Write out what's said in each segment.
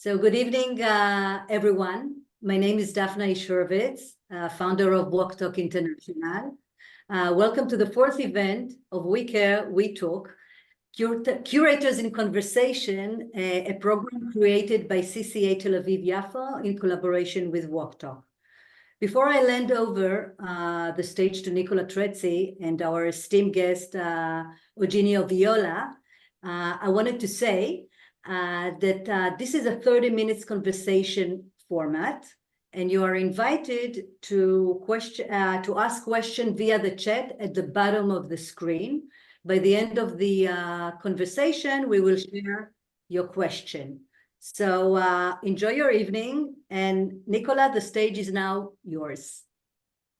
So good evening, everyone. My name is Daphna Ishurvitz, founder of WalkTalk International. Welcome to the fourth event of We Care, We Talk, Curators in Conversation, a program created by CCA Tel Aviv-Yafo in collaboration with WalkTalk. Before I hand over the stage to Nicola Trezzi and our esteemed guest, Eugenio Viola, I wanted to say that this is a 30 minutes conversation format, and you are invited to ask questions via the chat at the bottom of the screen. By the end of the conversation, we will share your question. So enjoy your evening, and Nicola, the stage is now yours.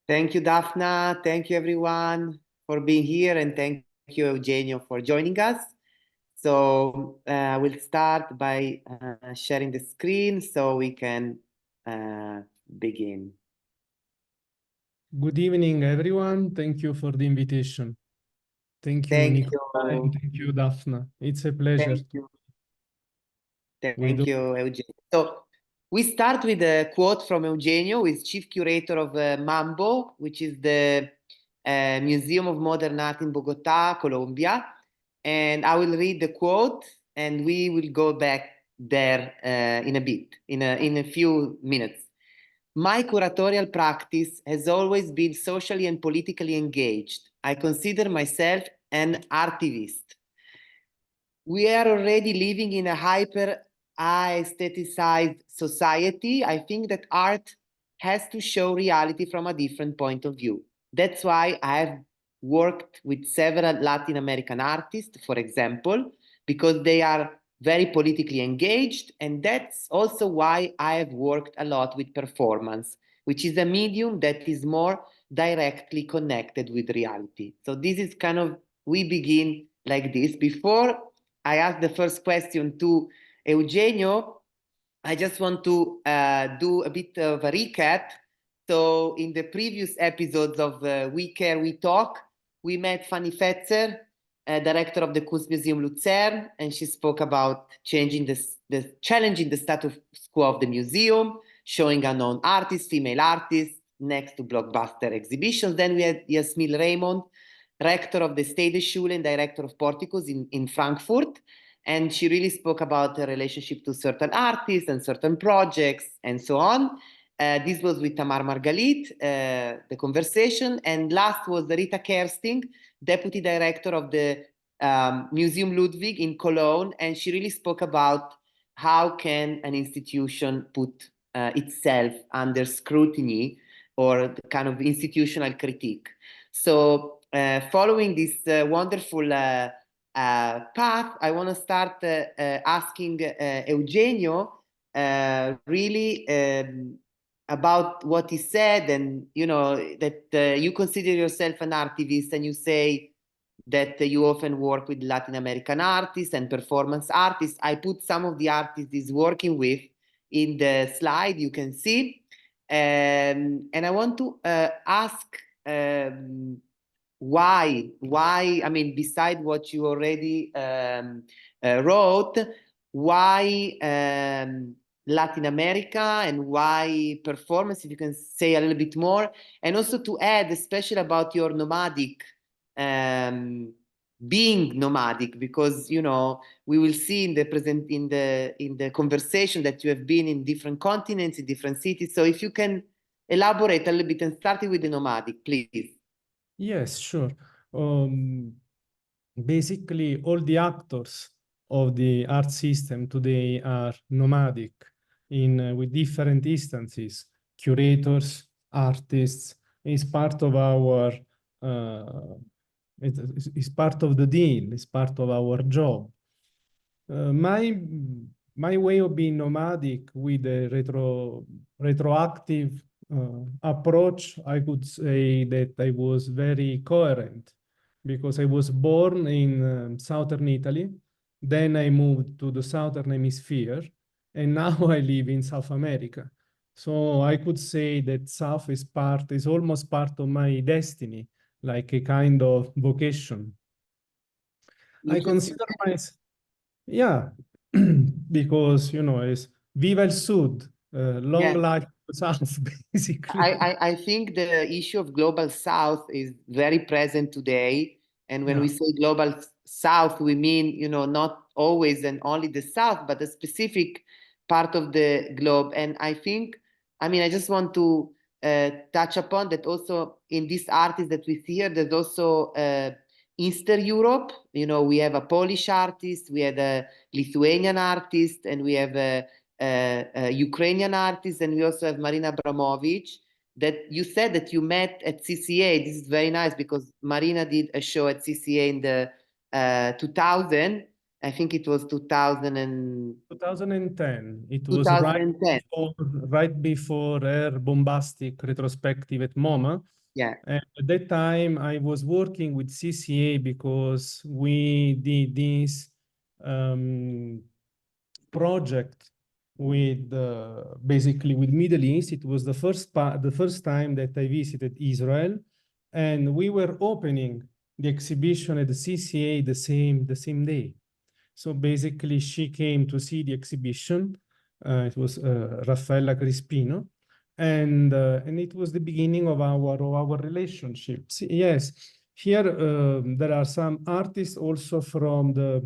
Thank you, Daphna. Thank you, everyone, for being here, and thank you, Eugenio, for joining us. So we'll start by sharing the screen so we can begin. Good evening, everyone. Thank you for the invitation. Thank you, Nicola, and thank you, Daphna. It's a pleasure. Thank you. Thank you, Eugenio. So we start with a quote from Eugenio, who is chief curator of MAMBO, which is the Museum of Modern Art in Bogotá, Colombia. And I will read the quote, and we will go back there in a bit, in a few minutes. My curatorial practice has always been socially and politically engaged. I consider myself an artivist. We are already living in a hyper-aestheticized society. I think that art has to show reality from a different point of view. That's why I have worked with several Latin American artists, for example, because they are very politically engaged. And that's also why I have worked a lot with performance, which is a medium that is more directly connected with reality. So this is kind of, we begin like this. Before I ask the first question to Eugenio, I just want to do a bit of a recap. So in the previous episodes of We Care, We Talk, we met Fanny Fetzer, director of the Kunstmuseum Luzern, and she spoke about challenging the status quo of the museum, showing unknown artists, female artists, next to blockbuster exhibitions. Then we had Yasmil Raymond, rector of the Steideschule and director of Porticos in Frankfurt. And she really spoke about the relationship to certain artists and certain projects and so on. This was with Tamar Margalit, the conversation. And last was Rita Kersting, deputy director of the Museum Ludwig in Cologne. And she really spoke about how can an institution put itself under scrutiny or the kind of institutional critique. So following this wonderful path, I want to start asking Eugenio really about what he said, and you know that you consider yourself an artivist, and you say that you often work with Latin American artists and performance artists. I put some of the artists he's working with in the slide you can see, and I want to ask why, I mean, beside what you already wrote, why Latin America and why performance, if you can say a little bit more, and also to add, especially about your nomadic, being nomadic, because you know we will see in the conversation that you have been in different continents, in different cities. So if you can elaborate a little bit and starting with the nomadic, please. Yes, sure. Basically, all the actors of the art system today are nomadic with different instances. Curators, artists, is part of our it's part of the deal, it's part of our job. My way of being nomadic with a retroactive approach, I could say that I was very coherent, because I was born in southern Italy, then I moved to the southern hemisphere, and now I live in South America. So I could say that South is almost part of my destiny, like a kind of vocation. I consider myself, yeah, because, you know, as Viva il Sud, long Yeah. life to the South, basically. I think the issue of global South is very present today. And when we say global South, we mean, you know, not always and only the South, but a specific part of the globe. And I think, I mean, I just want to touch upon that also in this artist that we see here, there's also Eastern Europe. You know, we have a Polish artist, we have a Lithuanian artist, and we have a Ukrainian artist, and we also have Marina Abramovic. That you said that you met at CCA. This is very nice because Marina did a show at CCA in the 2000. I think it was 2000 and 2010. It was 2010. right before her bombastic retrospective at MoMA. Yeah. And at that time, I was working with CCA because we did this project with basically with Middle East. It was the first time that I visited Israel, and we were opening the exhibition at the CCA the same day. So basically, she came to see the exhibition. It was Raffaella Crispino, and it was the beginning of our relationship. Yes, here there are some artists also from the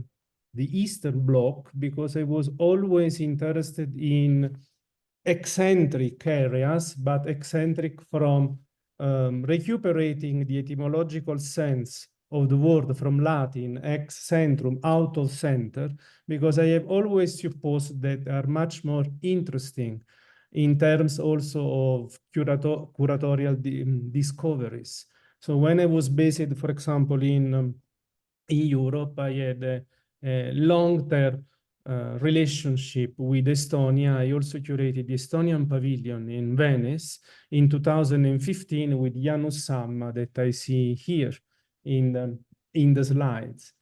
Eastern Bloc, because I was always interested in eccentric areas, but eccentric from recuperating the etymological sense of the word from Latin, ex centrum, out of center, because I have always supposed that they are much more interesting in terms also of curatorial discoveries. So when I was based, for example, in Europe, I had a long-term relationship with Estonia. I also curated the Estonian Pavilion in Venice in 2015 with Janus Samma that I see here in the slides.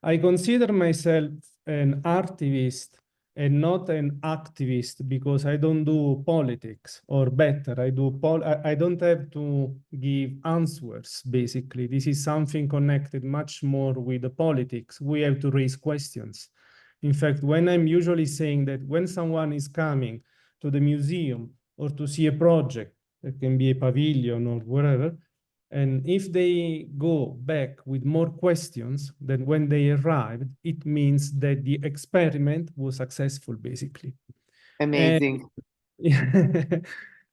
I consider myself an artivist and not an activist because I don't do politics, or better, I don't have to give answers, basically. This is something connected much more with the politics. We have to raise questions. In fact, when I'm usually saying that when someone is coming to the museum or to see a project, it can be a pavilion or whatever, and if they go back with more questions than when they arrived, it means that the experiment was successful, basically. Amazing.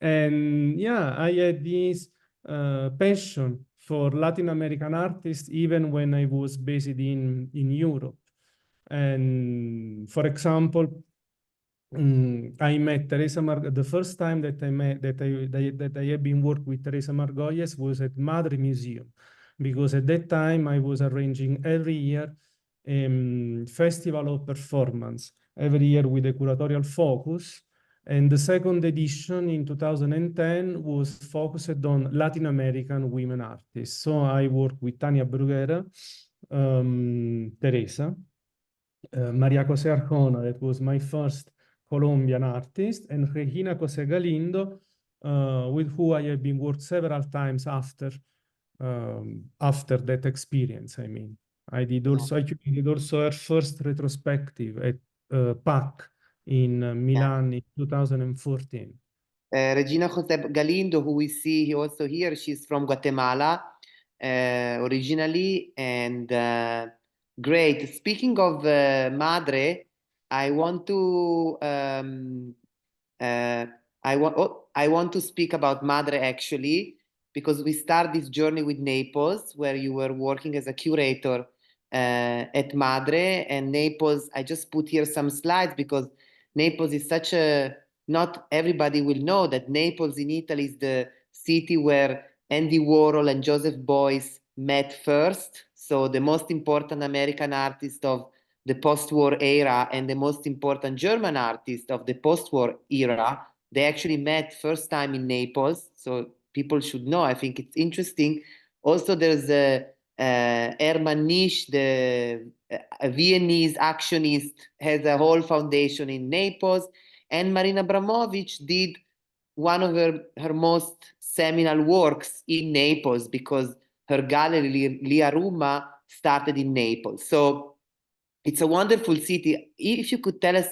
And yeah, I had this passion for Latin American artists even when I was based in Europe. And for example, I met Teresa the first time that I have been working with Teresa Margolles was at Madre Museum, because at that time I was arranging every year festival of performance, every year with a curatorial focus. And the second edition in 2010 was focused on Latin American women artists. So I worked with Tania Bruguera, Teresa, Maria Jose Arjona, that was my first Colombian artist, and Regina Jose Galindo, with who I have been worked several times after that experience. I mean, I did also her first retrospective at PAC in Milan in 2014. Regina Jose Galindo, who we see also here, she's from Guatemala originally, and great. Speaking of Madre, I want to I want to speak about Madre actually, because we start this journey with Naples, where you were working as a curator at Madre, and Naples. I just put here some slides because Naples is such a, not everybody will know that Naples in Italy is the city where Andy Warhol and Joseph Beuys met first. So the most important American artist of the post-war era and the most important German artist of the post-war era, they actually met first time in Naples. So people should know. I think it's interesting. Also, there's Hermann Nisch, the Viennese actionist, has a whole foundation in Naples. And Marina Abramovic did one of her most seminal works in Naples because her gallery, Lia Ruma, started in Naples. So it's a wonderful city. If you could tell us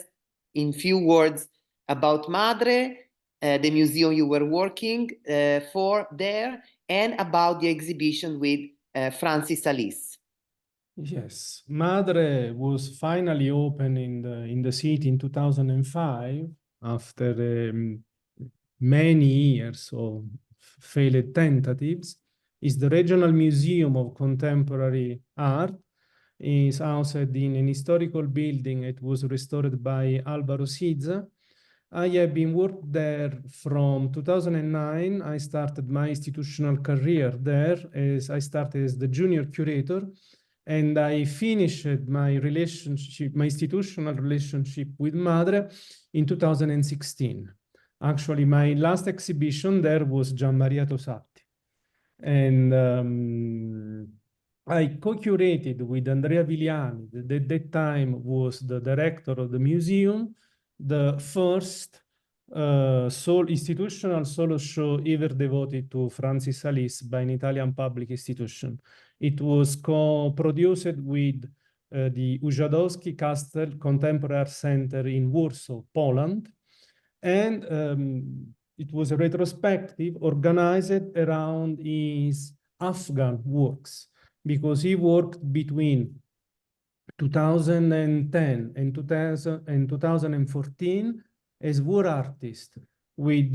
in few words about Madre, the museum you were working for there, and about the exhibition with Francis Alice. Yes, Madre was finally open in the city in 2005 after many years of failed tentatives. It's the Regional Museum of Contemporary Art. Is housed in an historical building. It was restored by Alvaro Siza. I have been worked there from 2009. I started my institutional career there as I started as the junior curator, and I finished my relationship, my institutional relationship with Madre in 2016. Actually, my last exhibition there was Gian Maria Tosatti. And I co-curated with Andrea Vigliani, that at that time was the director of the museum, the first institutional solo show ever devoted to Francis Alice by an Italian public institution. It was co-produced with the Ujadowski Castle Contemporary Art Center in Warsaw, Poland. And it was a retrospective organized around his Afghan works, because he worked between 2010 and 2014 as war artist with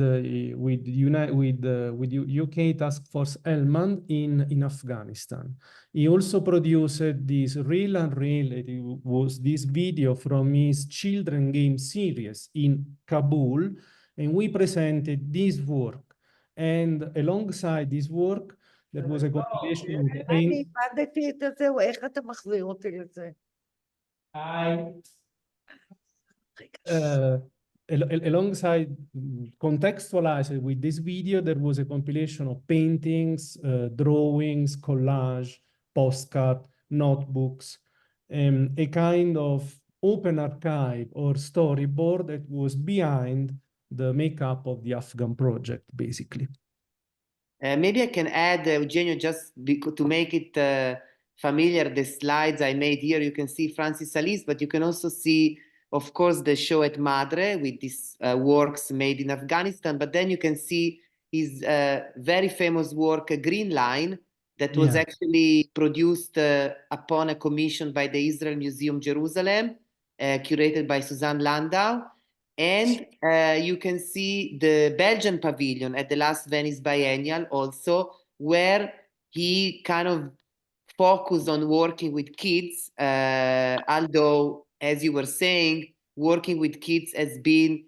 UK Task Force Helmand in Afghanistan. He also produced this reel and reel. It was this video from his children game series in Kabul, and we presented this work. And alongside this work, there was a compilation of אני איבדתי את זה, איך אתה מחזיר אותי לזה? Alongside contextualized with this video, there was a compilation of paintings, drawings, collage, postcard, notebooks, a kind of open archive or storyboard that was behind the makeup of the Afghan project, basically. Maybe I can add, Eugenio, just to make it familiar, the slides I made here, you can see Francis Alice, but you can also see, of course, the show at Madre with these works made in Afghanistan, but then you can see his very famous work, Green Line, that was actually produced upon a commission by the Israel Museum Jerusalem, curated by Suzanne Landau. And you can see the Belgian Pavilion at the last Venice Biennale also, where he kind of focused on working with kids, although, as you were saying, working with kids has been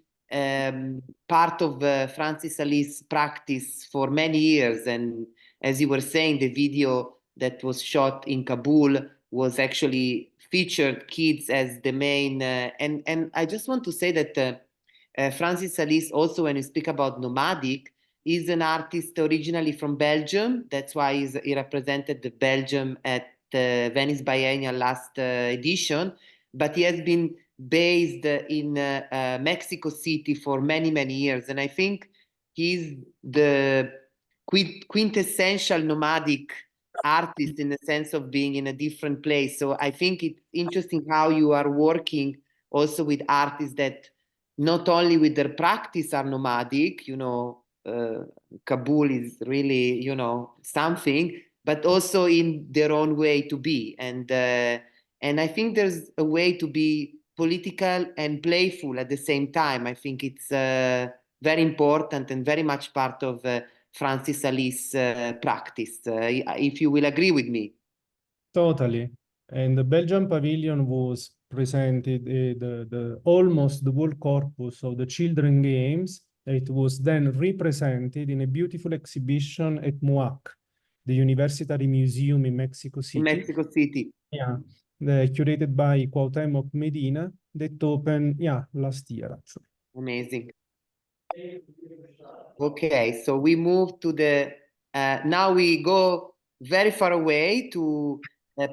part of Francis Alice's practice for many years. And as you were saying, the video that was shot in Kabul was actually featured kids as the main. And I just want to say that Francis Alice, also when you speak about nomadic, is an artist originally from Belgium. That's why he represented the Belgium at the Venice Biennale last edition. But he has been based in Mexico City for many, many years. And I think he's the quintessential nomadic artist in the sense of being in a different place. So I think it's interesting how you are working also with artists that not only with their practice are nomadic, Kabul is really, something, but also in their own way to be. And I think there's a way to be political and playful at the same time. I think it's very important and very much part of Francis Alice's practice, if you will agree with me. Totally. And the Belgian Pavilion was presented almost the whole corpus of the children games. It was then represented in a beautiful exhibition at MUAC, the University Museum in Mexico City. In Mexico City. Yeah, curated by Cuauhtemoc Medina, that opened, last year, actually. Amazing. Okay, so we move to now we go very far away to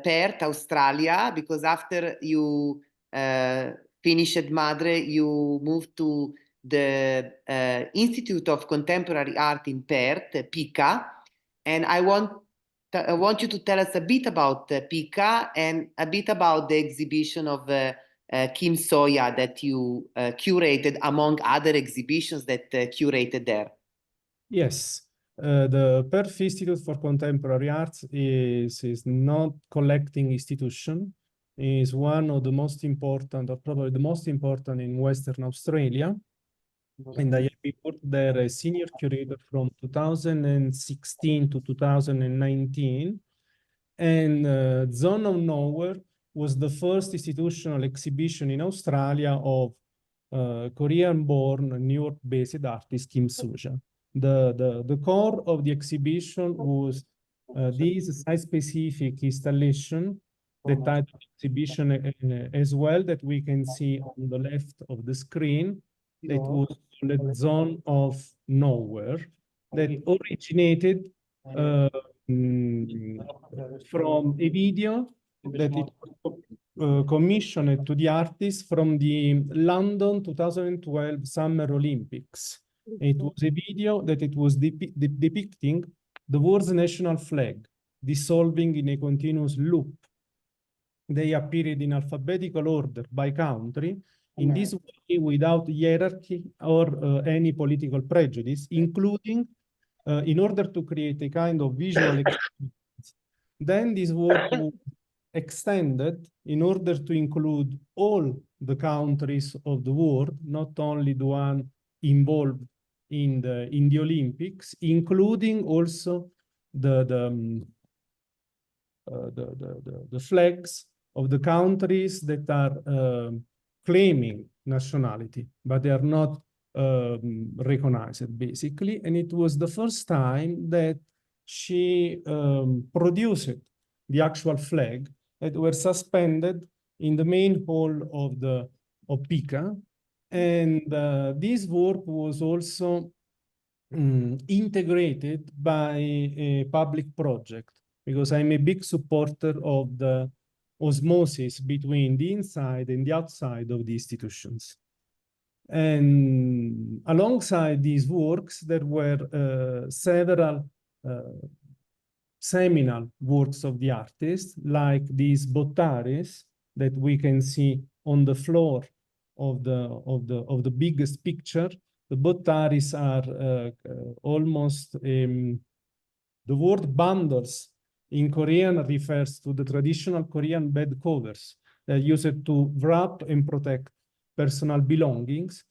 Perth, Australia, because after you finished at Madre, you moved to the Institute of Contemporary Art in Perth, PICA, and I want you to tell us a bit about PICA and a bit about the exhibition of Kim Soya that you curated among other exhibitions that curated there. Yes, the Perth Institute for Contemporary Arts is not collecting institution. Is one of the most important, or probably the most important in Western Australia. And I have been worked there as senior curator from 2016 to 2019. And Zone of Nowhere was the first institutional exhibition in Australia of Korean-born, New York-based artist Kim Soja. The core of the exhibition was this site-specific installation, the type of exhibition as well that we can see on the left of the screen. That was called Zone of Nowhere, that originated from a video that it was commissioned to the artist from the London 2012 Summer Olympics. It was a video that it was depicting the world's national flag dissolving in a continuous loop. They appeared in alphabetical order by country, in this way without hierarchy or any political prejudice, including in order to create a kind of visual experience. Then this work was extended in order to include all the countries of the world, not only the one involved in the Olympics, including also the flags of the countries that are claiming nationality, but they are not recognized, basically. And it was the first time that she produced the actual flag that were suspended in the main hall of PICA. And this work was also integrated by a public project, because I'm a big supporter of the osmosis between the inside and the outside of the institutions. And alongside these works, there were several seminal works of the artist, like these bottaris that we can see on the floor of the biggest picture. The bottaris are almost the word bundles in Korean refers to the traditional Korean bed covers that are used to wrap and protect personal belongings.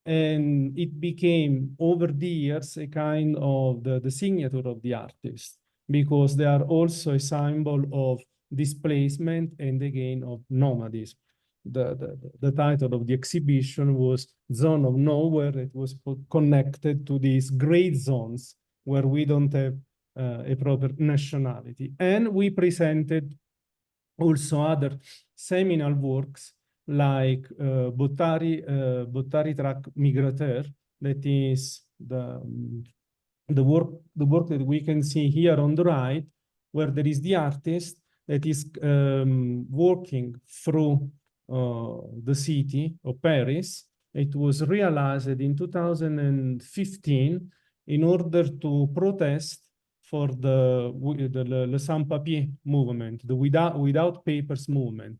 And it became, over the years, a kind of the signature of the artist, because they are also a symbol of displacement and again of nomadism. The title of the exhibition was Zone of Nowhere. It was connected to these gray zones where we don't have a proper nationality. And we presented also other seminal works like Bottari Track Migrateur, that is the work that we can see here on the right, where there is the artist that is working through the city of Paris. It was realized in 2015 in order to protest for the Le Sans Papier movement, the without papers movement.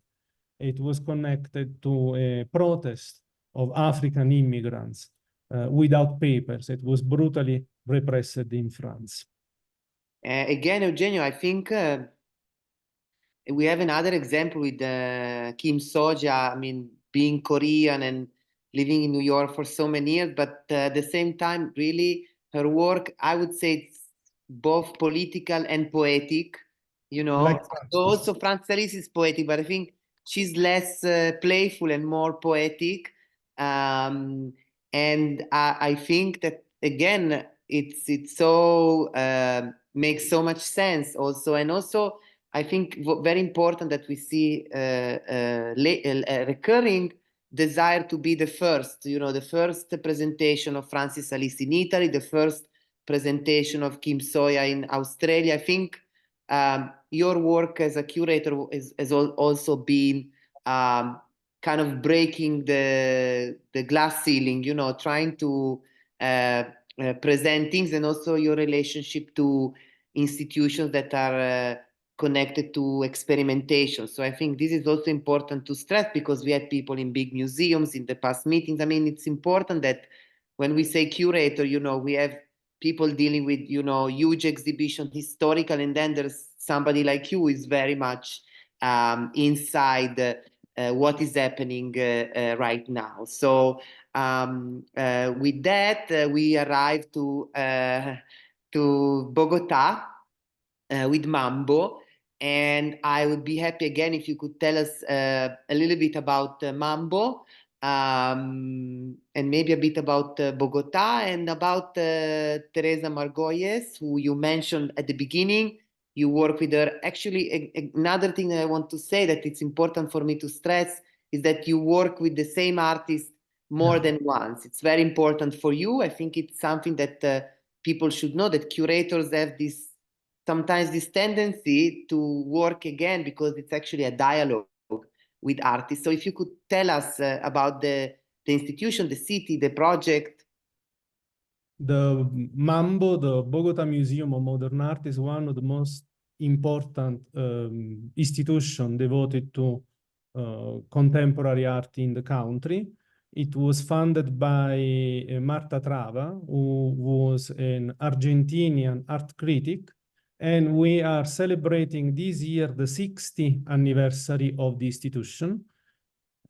It was connected to a protest of African immigrants without papers. It was brutally repressed in France. Again, Eugenio, I think we have another example with Kim Soja. I mean, being Korean and living in New York for so many years, but at the same time, really, her work, I would say, it's both political and poetic. You know, Like also Franz Salis is poetic, but I think she's less playful and more poetic. And I think that, again, it's so makes so much sense also. And also, I think very important that we see a recurring desire to be the first, you know, the first presentation of Francis Salis in Italy, the first presentation of Kim Soya in Australia. I think your work as a curator has also been kind of breaking the glass ceiling, you know, trying to present things, and also your relationship to institutions that are connected to experimentation. So I think this is also important to stress, because we had people in big museums in the past meetings. I mean, it's important that when we say curator, you know, we have people dealing with, you know, huge exhibition, historical, and then there's somebody like you who is very much inside what is happening right now. So with that, we arrived to Bogotá with MAMBO. And I would be happy again if you could tell us a little bit about MAMBO, and maybe a bit about Bogotá, and about Teresa Margolles, who you mentioned at the beginning. You work with her. Actually, another thing that I want to say that it's important for me to stress is that you work with the same artist more than once. It's very important for you. I think it's something that people should know, that curators have sometimes this tendency to work again, because it's actually a dialogue with artists. So if you could tell us about the institution, the city, the project. The MAMBO, the Bogota Museum of Modern Art, is one of the most important institutions devoted to contemporary art in the country. It was founded by Marta Trava, who was an Argentinian art critic, and we are celebrating this year the 60th anniversary of the institution.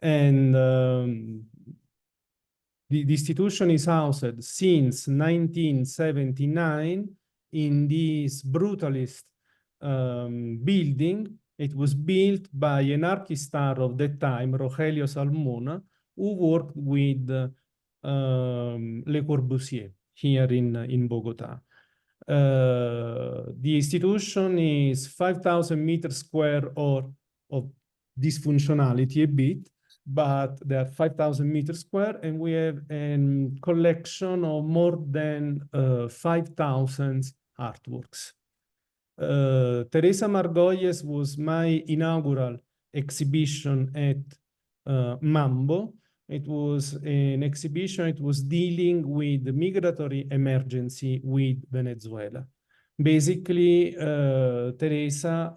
And the institution is housed since 1979 in this brutalist building. It was built by an architect of that time, Rogelio Salmona, who worked with Le Corbusier here in Bogotá. The institution is 5,000 meters square of dysfunctionality a bit, but they are 5,000 meters square, and we have a collection of more than 5,000 artworks. Teresa Margolles was my inaugural exhibition at MAMBO. It was an exhibition, it was dealing with the migratory emergency with Venezuela. Basically, Teresa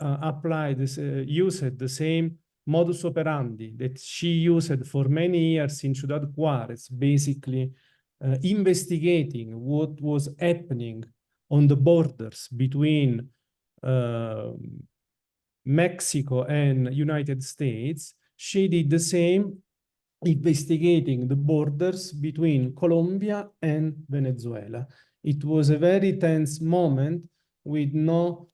used the same modus operandi that she used for many years in Ciudad Juárez, basically investigating what was happening on the borders between Mexico and United States. She did the same, investigating the borders between Colombia and Venezuela. It was a very tense moment with no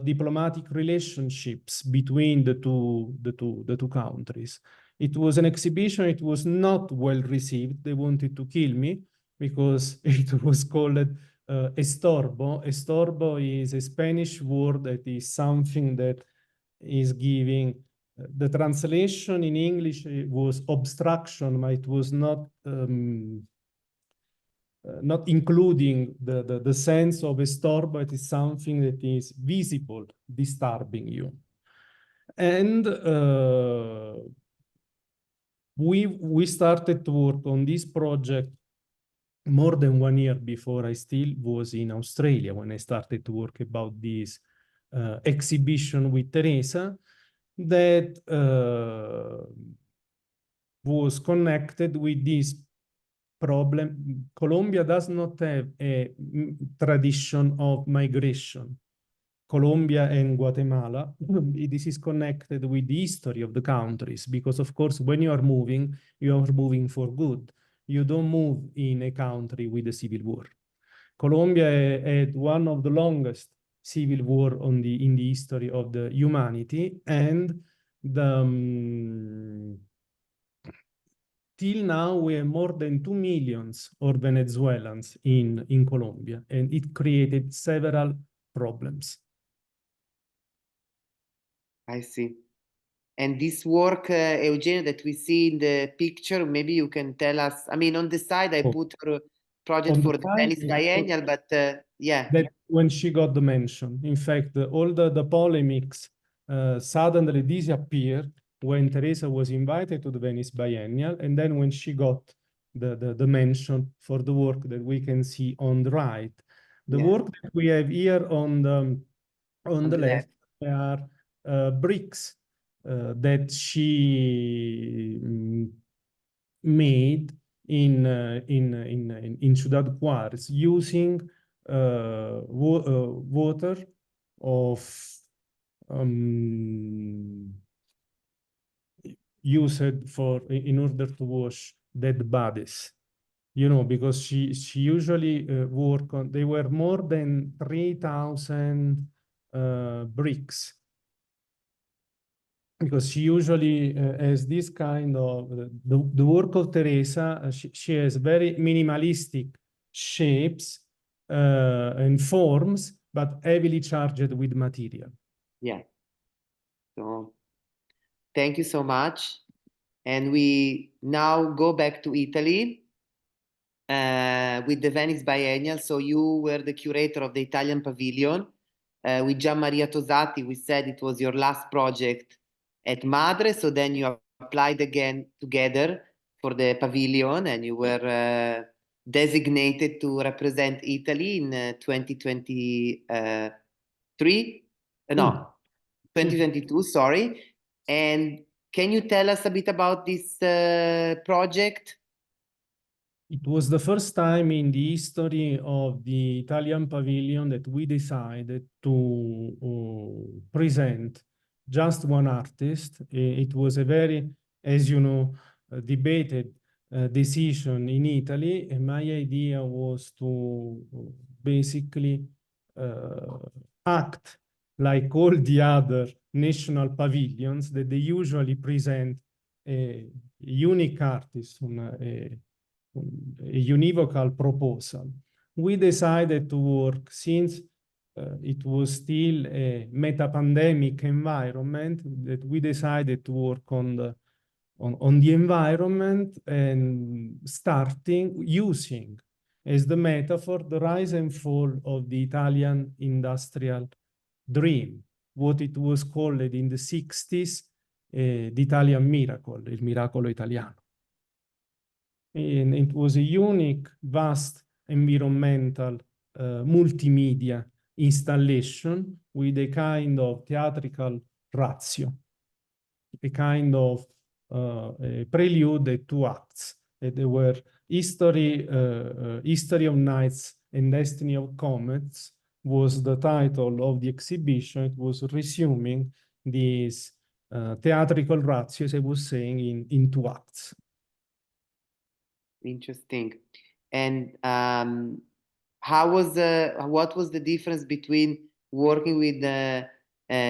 diplomatic relationships between the two countries. It was an exhibition. It was not well received. They wanted to kill me because it was called estorbo. Estorbo is a Spanish word that is something that is giving. The translation in English was obstruction, but it was not including the sense of estorbo. It is something that is visible, disturbing you. And we started to work on this project more than 1 year before I still was in Australia, when I started to work about this exhibition with Teresa, that was connected with this problem. Colombia does not have a tradition of migration. Colombia and Guatemala, this is connected with the history of the countries, because of course, when you are moving for good. You don't move in a country with a civil war. Colombia had one of the longest civil war in the history of the humanity, and till now we have more than 2 million of Venezuelans in Colombia, and it created several problems. I see. And this work, Eugenio, that we see in the picture, maybe you can tell us. I mean, on the side, I put her project for the Venice Biennale, but yeah. That when she got the mention. In fact, all the polemics suddenly disappeared when Teresa was invited to the Venice Biennale, and then when she got the mention for the work that we can see on the right. The work that we have here on the left They are bricks that she made in Ciudad Juarez using water of used for in order to wash dead bodies. You know, because she usually work on, they were more than 3,000 bricks. Because she usually has this kind of, the work of Teresa, she has very minimalistic shapes and forms, but heavily charged with material. Yeah. So thank you so much. And we now go back to Italy with the Venice Biennale. So you were the curator of the Italian Pavilion with Gian Maria Tosatti. We said it was your last project at Madre. So then you applied again together for the pavilion, and you were designated to represent Italy in 2023. No, 2022, sorry. And can you tell us a bit about this project? It was the first time in the history of the Italian Pavilion that we decided to present just one artist. It was a very, as you know, debated decision in Italy, and my idea was to basically act like all the other national pavilions, that they usually present a unique artist on a univocal proposal. We decided to work, since it was still a meta-pandemic environment, that we decided to work on the environment, and starting using as the metaphor the rise and fall of the Italian industrial dream, what it was called in the 60s, the Italian miracle, il miracolo italiano. And it was a unique, vast environmental multimedia installation with a kind of theatrical ratio, a kind of a prelude at 2 acts. There were history of Nights and Destiny of Comets was the title of the exhibition. It was resuming this theatrical ratio, as I was saying, in 2 acts. Interesting. And what was the difference between working with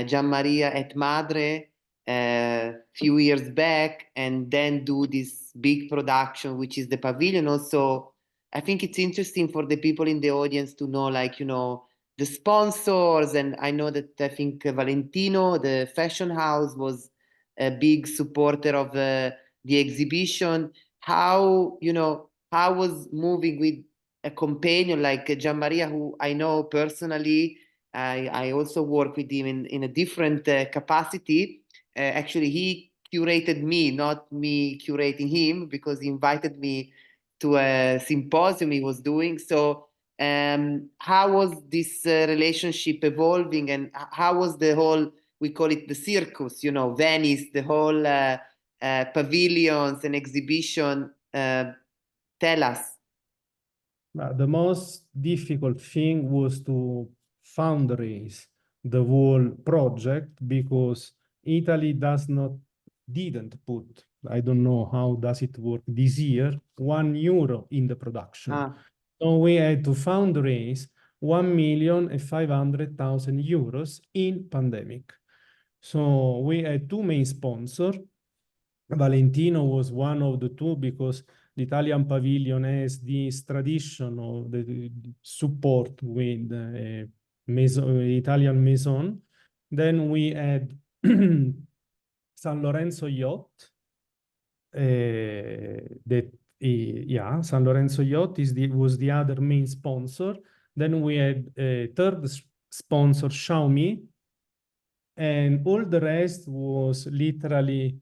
Gian Maria at Madre few years back and then do this big production, which is the pavilion? Also, I think it's interesting for the people in the audience to know, like, you know, the sponsors. And I know that I think Valentino, the fashion house, was a big supporter of the exhibition. How, you know, how was moving with a companion like Gian Maria, who I know personally? I also work with him in a different capacity. Actually, he curated me, not me curating him, because he invited me to a symposium he was doing. So how was this relationship evolving, and how was the whole, we call it the circus, you know, Venice, the whole pavilions and exhibition? Tell us. The most difficult thing was to fundraise the whole project, because Italy didn't put, I don't know how does it work this year, €1 in the production. So we had to fundraise €1,500,000 in pandemic. So we had 2 main sponsors. Valentino was one of the 2, because the Italian Pavilion has this tradition of the support with Italian Maison. Then we had San Lorenzo Yacht. San Lorenzo Yacht was the other main sponsor. Then we had a third sponsor, Xiaomi, and all the rest was literally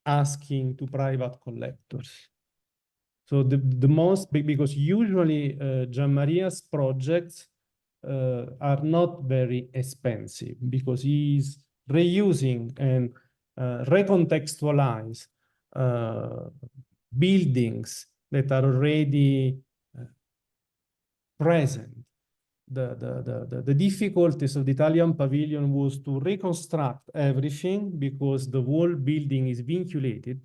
asking to private collectors. So the most, because usually Gian Maria's projects are not very expensive because he's reusing and recontextualize buildings that are already present. The difficulties of the Italian Pavilion was to reconstruct everything because the whole building is vinculated.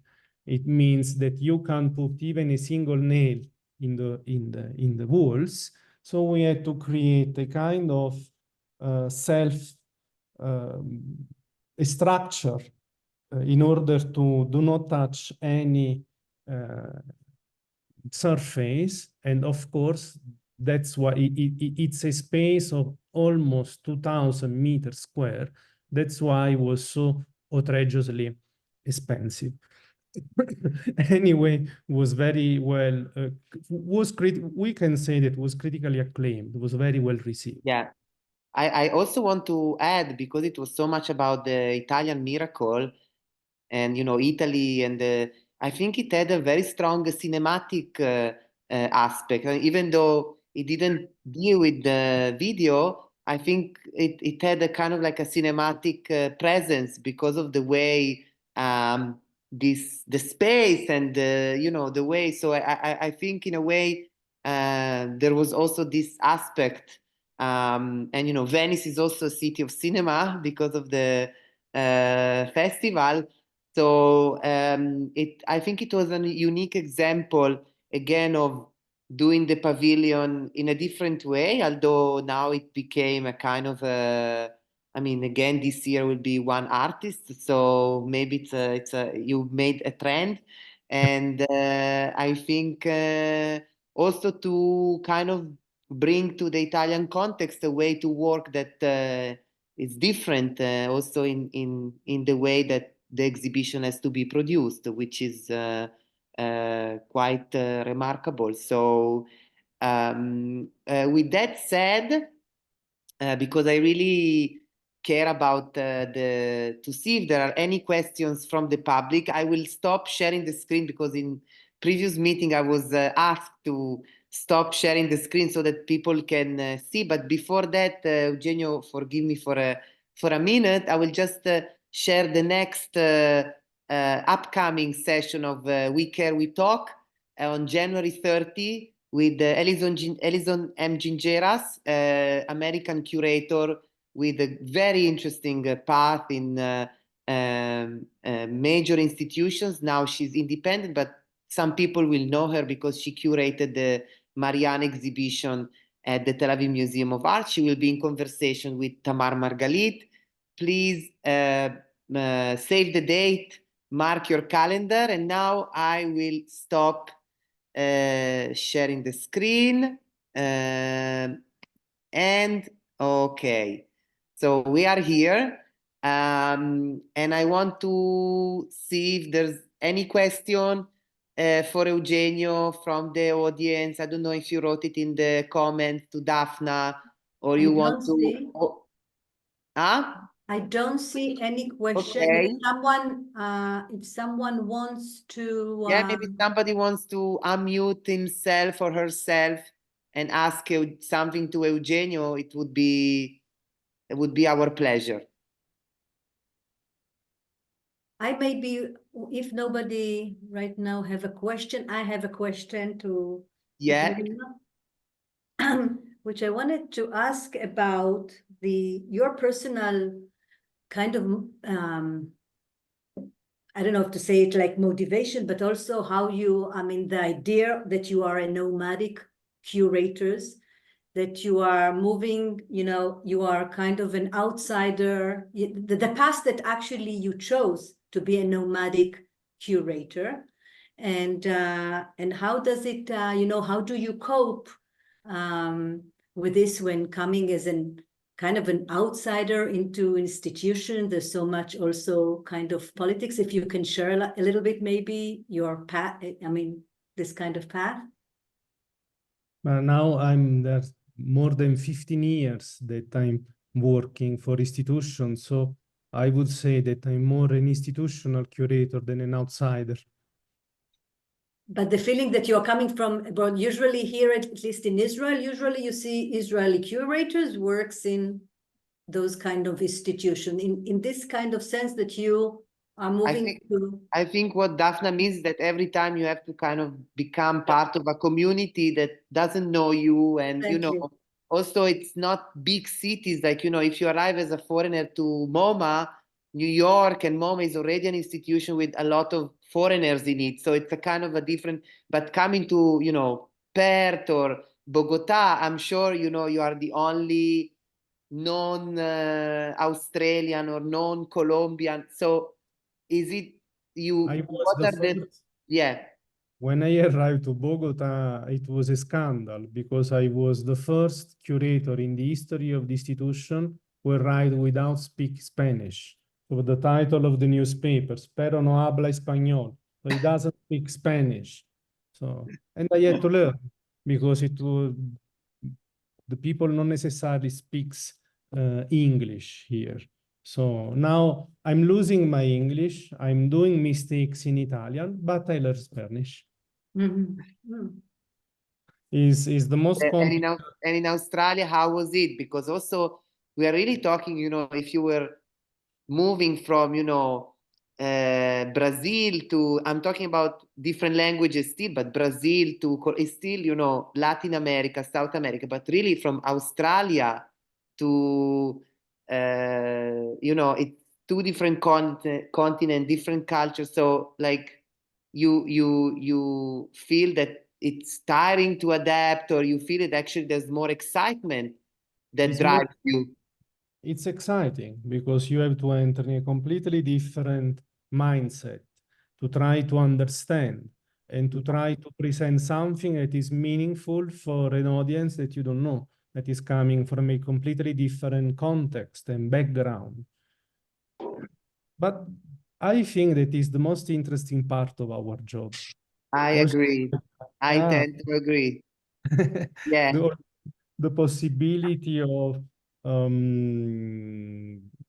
It means that you can't put even a single nail in the walls. So we had to create a kind of a structure in order to do not touch any surface. And of course, that's why it's a space of almost 2,000 meters square. That's why it was so outrageously expensive. Anyway, was very well, we can say that was critically acclaimed, was very well received. Yeah. I also want to add, because it was so much about the Italian miracle and, you know, Italy, and I think it had a very strong cinematic aspect. Even though it didn't deal with the video, I think it had a kind of like a cinematic presence because of the way the space and you know, the way. So I think in a way there was also this aspect. And you know, Venice is also a city of cinema because of the festival. So I think it was a unique example again of doing the pavilion in a different way, although now it became a kind of I mean, again, this year will be one artist, so maybe you made a trend, and I think also to kind of bring to the Italian context a way to work that is different, also in the way that the exhibition has to be produced, which is quite remarkable. So with that said, because I really care about to see if there are any questions from the public, I will stop sharing the screen, because in previous meeting I was asked to stop sharing the screen so that people can see. But before that, Eugenio, forgive me for a minute. I will just share the next upcoming session of We Care, We Talk on January 30 with Elison M. Gingeras, American curator with a very interesting path in major institutions. Now she's independent, but some people will know her because she curated the Marianne exhibition at the Tel Aviv Museum of Art. She will be in conversation with Tamar Margalit. Please save the date, mark your calendar, and now I will stop sharing the screen. And okay, so we are here, and I want to see if there's any question for Eugenio from the audience. I don't know if you wrote it in the comments to Daphna, or you want to. I don't see any question. Okay. If someone wants to, yeah, maybe somebody wants to unmute himself or herself and ask something to Eugenio, it would be our pleasure. I maybe, if nobody right now have a question, I have a question to Yeah. which I wanted to ask about your personal kind of I don't know if to say it like motivation, but also how you, I mean, the idea that you are a nomadic curators, that you are moving, you know, you are kind of an outsider, the path that actually you chose to be a nomadic curator. And how does it, you know, how do you cope with this when coming as kind of an outsider into institution? There's so much also kind of politics. If you can share a little bit, maybe your path, I mean, this kind of path. Now I'm there more than 15 years that I'm working for institutions. So I would say that I'm more an institutional curator than an outsider. but the feeling that you're coming from abroad, usually here, at least in Israel, usually you see Israeli curators works in those kind of institutions, in this kind of sense that you are moving to. I think what Daphna means is that every time you have to kind of become part of a community that doesn't know you, and also it's not big cities, like if you arrive as a foreigner to MoMA, New York, and MoMA is already an institution with a lot of foreigners in it, so it's a kind of a different. But coming to Perth or Bogotá, I'm sure you are the only non-Australian or non-Colombian. So is it you? When I arrived to Bogota, it was a scandal because I was the first curator in the history of the institution who arrived without speak Spanish. So the title of the newspapers, pero no habla español. So he doesn't speak Spanish. So, and I had to learn because it was, the people not necessarily speaks English here. So now I'm losing my English. I'm doing mistakes in Italian, but I learn Spanish. Is the most and in Australia, how was it? Because also we are really talking, if you were moving from, Brazil to, I'm talking about different languages still, but Brazil to, is still, Latin America, South America, but really from Australia to, it's two different continent, different cultures. So like you feel that it's tiring to adapt, or you feel it actually there's more excitement that drives you? It's exciting because you have to enter in a completely different mindset to try to understand and to try to present something that is meaningful for an audience that you don't know, that is coming from a completely different context and background. But I think that is the most interesting part of our job. I agree. I tend to agree. Yeah. The possibility of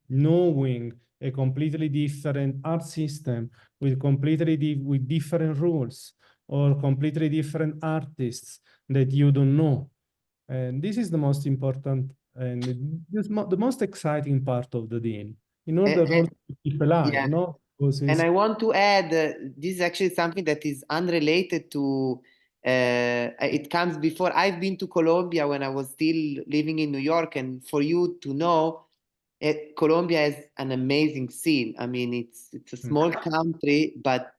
knowing a completely different art system with with different rules or completely different artists that you don't know. And this is the most important and the most exciting part of the deal in order to keep alive, And I want to add, this is actually something that is unrelated to, it comes before. I've been to Colombia when I was still living in New York, and for you to know, Colombia has an amazing scene. I mean, it's a small country, but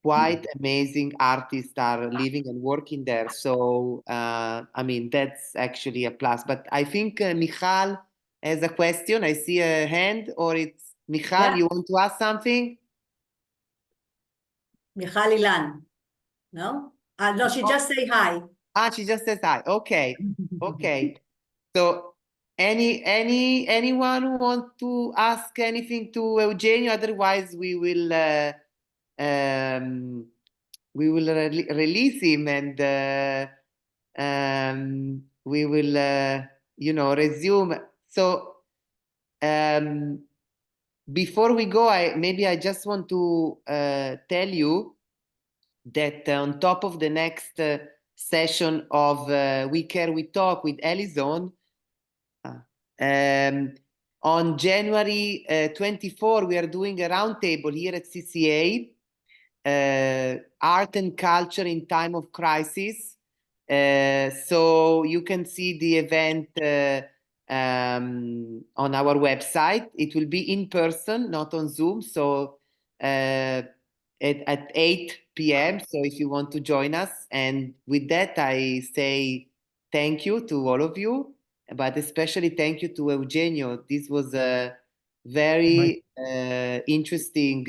quite amazing artists are living and working there. So, I mean, that's actually a plus. But I think Michal has a question. I see a hand, or it's Michal, you want to ask something? Michal Ilan, no? No, she just say hi. She just says hi. Okay, okay. So, anyone who wants to ask anything to Eugenio? Otherwise, we will release him, and we will resume. So before we go, maybe I just want to tell you that on top of the next session of We Care, We Talk with Ellison, on January 24, we are doing a roundtable here at CCA, Art and Culture in Time of Crisis. So you can see the event on our website. It will be in person, not on Zoom. So at 8 p.m. So if you want to join us. And with that, I say thank you to all of you, but especially thank you to Eugenio. This was a very interesting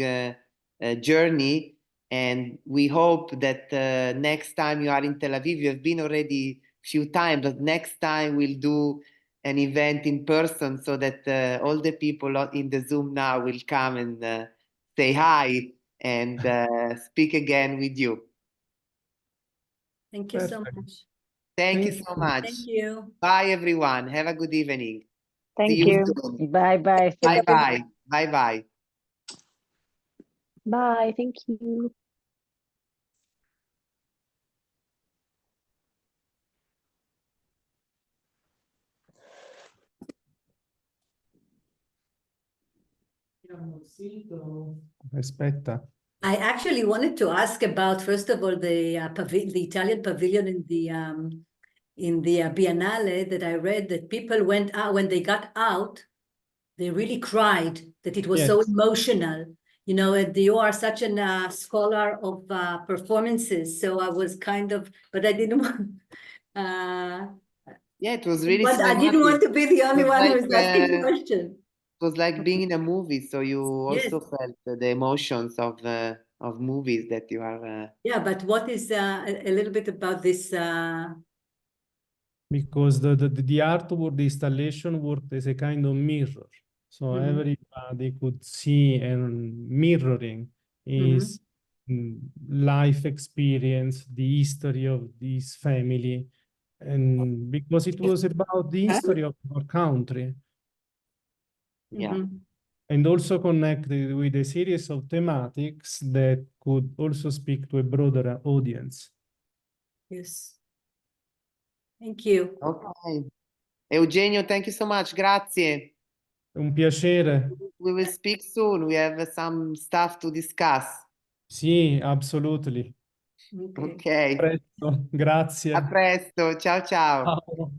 journey. And we hope that next time you are in Tel Aviv, you have been already a few times, but next time we'll do an event in person so that all the people in the Zoom now will come and say hi and speak again with you. Thank you so much. Thank you so much. Thank you. Bye, everyone. Have a good evening. Thank you. Bye-bye. Bye-bye. Bye-bye. Bye. Thank you. Aspetta. I actually wanted to ask about, first of all, the Italian Pavilion in the Biennale, that I read that people went out, when they got out, they really cried, that it was so Yes. emotional. You know, and you are such a scholar of performances, so I was kind of, but I didn't want, Yeah, it was really but I didn't want cinematic. to be the only It was one who was like, asking the question. It was like being in a movie, so you Yes. also felt the emotions of movies that you are. Yeah, but what is a little bit about this? Because the artwork, the installation worked as a kind of mirror. So Mhm. everybody could see and mirroring his life experience, the history of this family. And because it was about the history of our country, Yeah. Mhm. and also connected with a series of thematics that could also speak to a broader audience. Yes. Thank you. Okay. Eugenio, thank you so much. Grazie. Un piacere. We will speak soon. We have some stuff to discuss. Sì, absolutely. Okay. Ok. Presto, grazie. A presto. Ciao ciao. Ciao.